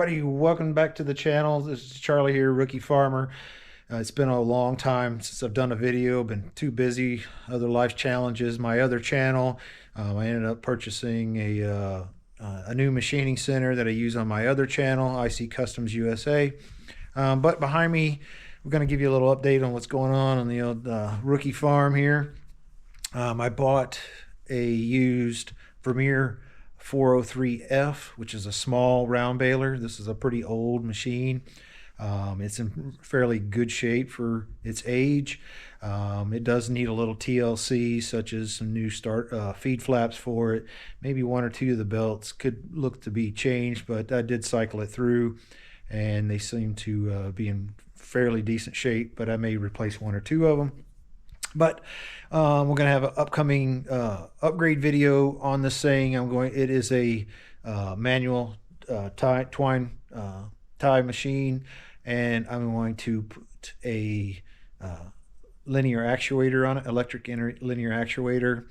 everybody, welcome back to the channel. This is Charlie here, Rookie Farmer. It's been a long time since I've done a video. Been too busy, other life challenges. My other channel, I ended up purchasing a new machining center that I use on my other channel, IC Customs USA. But behind me, we're going to give you a little update on what's going on the old Rookie Farm here. I bought a used Vermeer 403F, which is a small round baler. This is a pretty old machine. It's in fairly good shape for its age. It does need a little TLC, such as some new feed flaps for it. Maybe one or two of the belts could look to be changed, but I did cycle it through and they seem to be in fairly decent shape, but I may replace one or two of them. But we're going to have an upcoming upgrade video on this thing. It is a manual twine tie machine, and I'm going to put a linear actuator on it, electric linear actuator.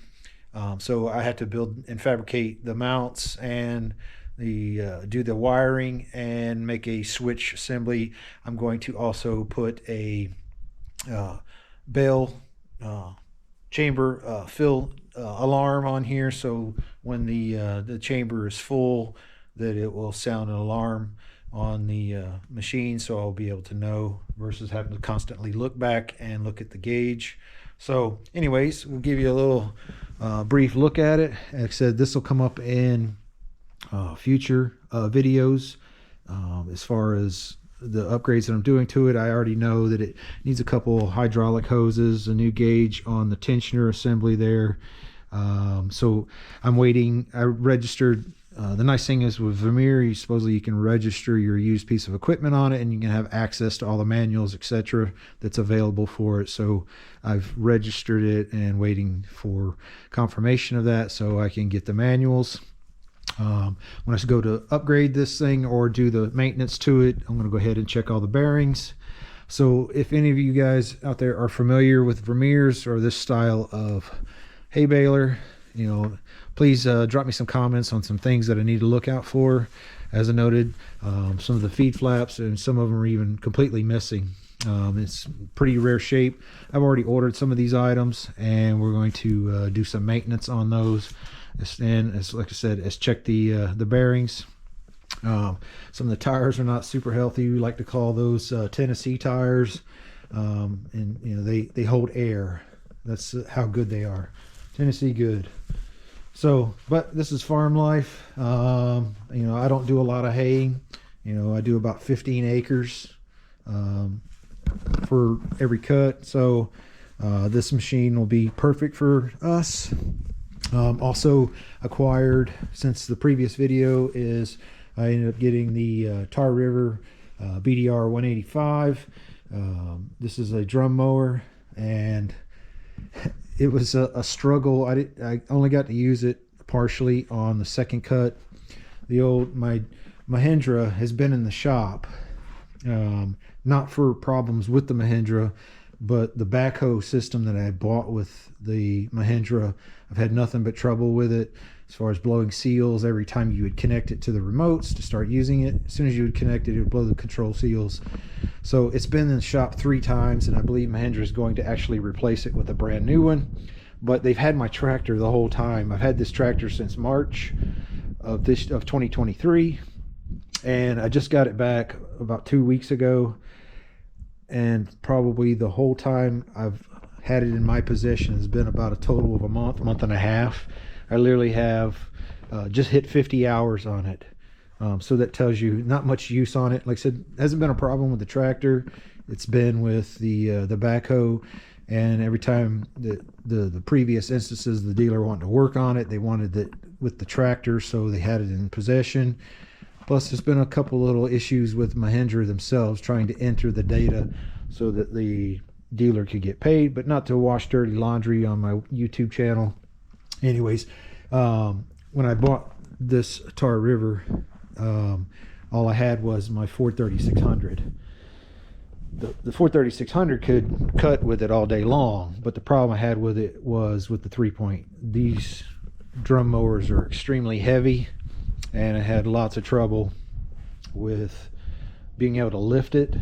So I had to build and fabricate the mounts and do the wiring and make a switch assembly. I'm going to also put a bell chamber fill alarm on here, so when the chamber is full, that it will sound an alarm on the machine, so I'll be able to know versus having to constantly look back and look at the gauge. So anyways, we'll give you a little brief look at it. Like I said, this will come up in future videos. As far as the upgrades that I'm doing to it, I already know that it needs a couple hydraulic hoses, a new gauge on the tensioner assembly there. So I'm waiting. I registered. The nice thing is with Vermeer, you can register your used piece of equipment on it, and you can have access to all the manuals, etc., that's available for it. So I've registered it and waiting for confirmation of that so I can get the manuals. When I go to upgrade this thing or do the maintenance to it, I'm going to go ahead and check all the bearings. So if any of you guys out there are familiar with Vermeers or this style of hay baler, please drop me some comments on some things that I need to look out for. As I noted, some of the feed flaps and some of them are even completely missing. It's pretty rare shape. I've already ordered some of these items, and we're going to do some maintenance on those. And as like I said, check the bearings. Some of the tires are not super healthy. We like to call those Tennessee tires, and they hold air. That's how good they are. Tennessee good. So, but this is farm life. I don't do a lot of haying. I do about 15 acres for every cut. So this machine will be perfect for us. Also acquired, since the previous video, is I ended up getting the Tar River BDR185. This is a drum mower, and it was a struggle. I only got to use it partially on the second cut. My Mahindra has been in the shop, not for problems with the Mahindra, but the backhoe system that I bought with the Mahindra, I've had nothing but trouble with it as far as blowing seals. Every time you would connect it to the remotes to start using it, as soon as you would connect it, it would blow the control seals. So it's been in the shop 3 times, and I believe Mahindra is going to actually replace it with a brand new one. But they've had my tractor the whole time. I've had this tractor since March of 2023, and I just got it back about 2 weeks ago. And probably the whole time I've had it in my possession has been about a total of a month and a half. I literally have just hit 50 hours on it. So that tells you not much use on it. Like I said, hasn't been a problem with the tractor. It's been with the backhoe. And every time the previous instances, the dealer wanted to work on it, they wanted it with the tractor, so they had it in possession. Plus, there's been a couple little issues with Mahindra themselves trying to enter the data so that the dealer could get paid, but not to wash dirty laundry on my YouTube channel. Anyways, when I bought this Tar River, all I had was my 43600. The 43600 could cut with it all day long, but the problem I had with it was with the 3-point. These drum mowers are extremely heavy, and I had lots of trouble with being able to lift it,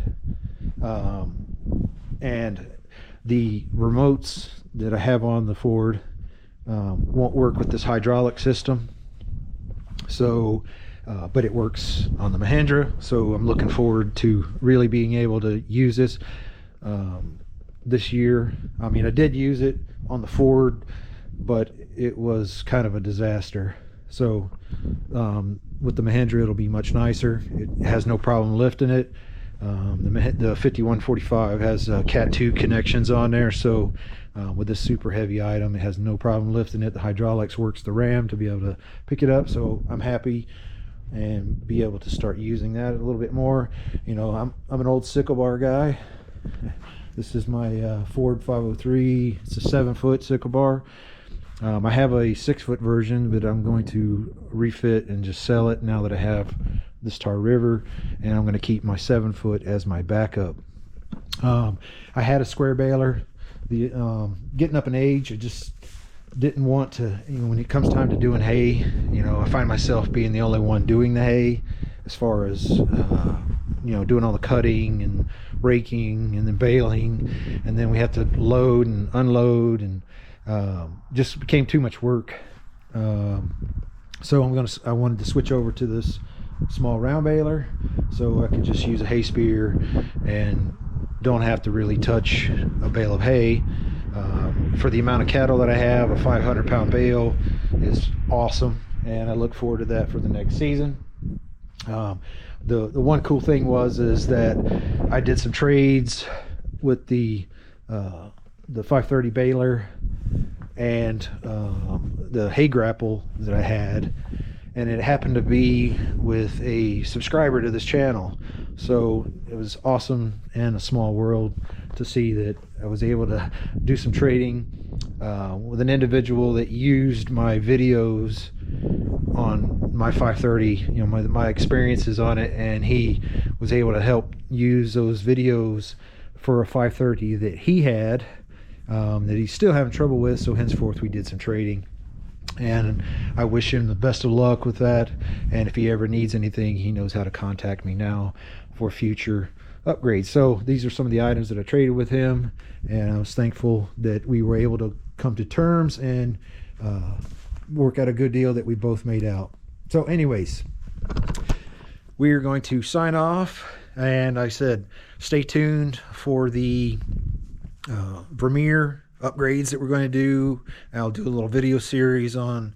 and the remotes that I have on the Ford won't work with this hydraulic system. So but it works on the Mahindra, so I'm looking forward to really being able to use this this year. I mean, I did use it on the Ford, but it was kind of a disaster. So with the Mahindra, it'll be much nicer. It has no problem lifting it. The 5145 has Cat 2 connections on there, so with this super heavy item, it has no problem lifting it. The hydraulics works the ram to be able to pick it up, so I'm happy and be able to start using that a little bit more. You know, I'm an old sickle bar guy. This is my Ford 503. It's a 7-foot sickle bar. I have a 6-foot version, but I'm going to refit and just sell it now that I have this Tar River, and I'm going to keep my 7-foot as my backup. I had a square baler. The getting up in age, I just didn't want to, you know, when it comes time to doing hay, you know, I find myself being the only one doing the hay as far as you know, doing all the cutting and raking and then baling, and then we have to load and unload, and just became too much work. So I wanted to switch over to this small round baler so I could just use a hay spear and don't have to really touch a bale of hay. For the amount of cattle that I have, a 500-pound bale is awesome, and I look forward to that for the next season. The one cool thing is that I did some trades with the 530 baler and the hay grapple that I had, and it happened to be with a subscriber to this channel. So it was awesome and a small world to see that I was able to do some trading with an individual that used my videos on my 530, you know, my experiences on it, and he was able to help use those videos for a 530 that he had, that he's still having trouble with. So henceforth we did some trading, and I wish him the best of luck with that, and if he ever needs anything, he knows how to contact me now for future upgrades. So these are some of the items that I traded with him, and I was thankful that we were able to come to terms and work out a good deal that we both made out. So anyways, we are going to sign off, and I said stay tuned for the Vermeer upgrades that we're going to do. I'll do a little video series on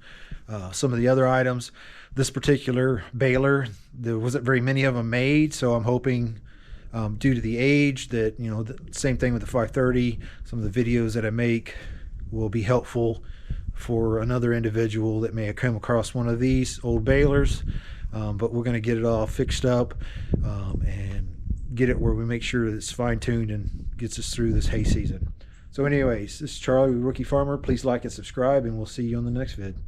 some of the other items. This particular baler, there wasn't very many of them made, so I'm hoping due to the age that, you know, the same thing with the 530, some of the videos that I make will be helpful for another individual that may have come across one of these old balers. But we're going to get it all fixed up and get it where we make sure that it's fine-tuned and gets us through this hay season. So anyways, this is Charlie with Rookie Farmer. Please like and subscribe, and we'll see you on the next vid.